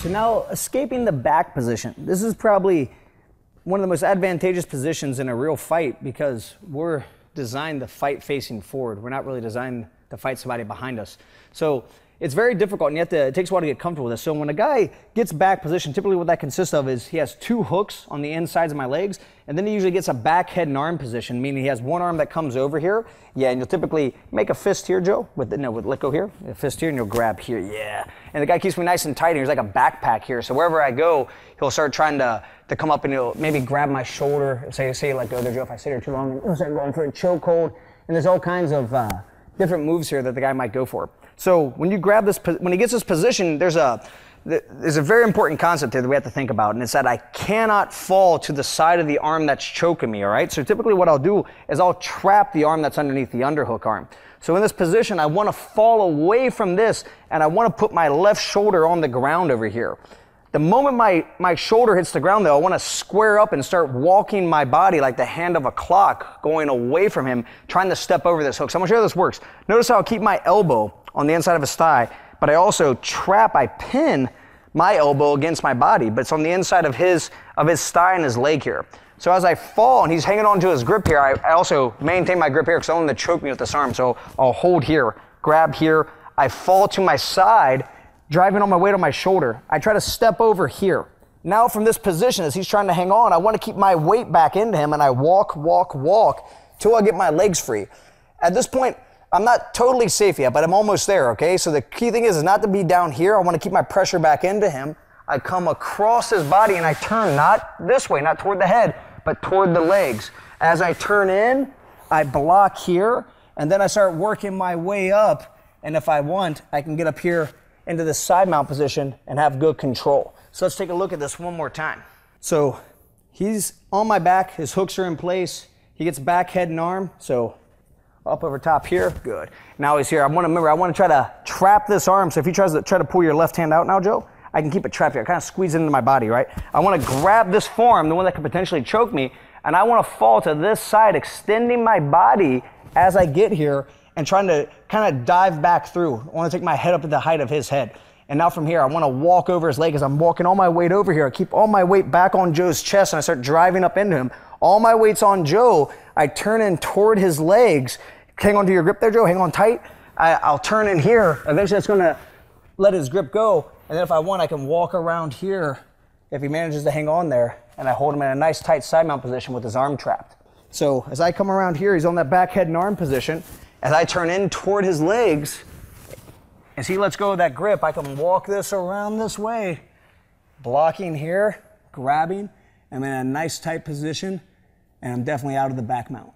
So now escaping the back position. This is probably one of the most advantageous positions in a real fight because we're designed to fight facing forward. We're not really designed to fight somebody behind us. So it's very difficult, and it takes a while to get comfortable with this. So when a guy gets back position, typically what that consists of is he has two hooks on the insides of my legs, and then he usually gets a back, head, and arm position, meaning he has one arm that comes over here. Yeah, and you'll typically make a fist here, Joe, let go here, a fist here, and you'll grab here, yeah. And the guy keeps me nice and tight, and he's like a backpack here. So wherever I go, he'll start trying to come up, and he'll maybe grab my shoulder, say let go there, Joe, if I sit here too long, and he'll start going for a chokehold. And there's all kinds of different moves here that the guy might go for. So when you grab this, when he gets this position, there's a very important concept here that we have to think about, and it's that I cannot fall to the side of the arm that's choking me, all right? So typically what I'll do is I'll trap the arm that's underneath the underhook arm. So in this position, I want to fall away from this, and I want to put my left shoulder on the ground over here. The moment my shoulder hits the ground, though, I want to square up and start walking my body like the hand of a clock, going away from him, trying to step over this hook. So I'm going to show you how this works. Notice how I keep my elbow on the inside of his thigh, but I also I pin my elbow against my body, but it's on the inside of his thigh and his leg here. So as I fall and he's hanging on to his grip here, I also maintain my grip here because I don't want him to choke me with this arm. So I'll hold here, grab here, I fall to my side, driving all my weight on my shoulder. I try to step over here. Now from this position, as he's trying to hang on, I want to keep my weight back into him, and I walk till I get my legs free. At this point, I'm not totally safe yet, but I'm almost there, okay? So the key thing is not to be down here. I want to keep my pressure back into him. I come across his body and I turn not this way, not toward the head, but toward the legs. As I turn in, I block here, and then I start working my way up, and if I want, I can get up here into the side mount position and have good control. So let's take a look at this one more time. So he's on my back, his hooks are in place, he gets back, head, and arm, so up over top here, good. Now he's here, I want to try to trap this arm, so if he tries to pull your left hand out now, Joe, I can keep it trapped here, I kind of squeeze it into my body, right? I want to grab this forearm, the one that could potentially choke me, and I want to fall to this side, extending my body as I get here, and trying to kind of dive back through. I want to take my head up to the height of his head. And now from here, I want to walk over his leg as I'm walking all my weight over here. I keep all my weight back on Joe's chest, and I start driving up into him. All my weight's on Joe. I turn in toward his legs. Hang on to your grip there, Joe. Hang on tight. I'll turn in here. Eventually, that's going to let his grip go. And then if I want, I can walk around here if he manages to hang on there. And I hold him in a nice tight side mount position with his arm trapped. So as I come around here, he's on that back, head, and arm position. As I turn in toward his legs, as he lets go of that grip, I can walk this around this way, blocking here, grabbing, I'm in a nice tight position, and I'm definitely out of the back mount.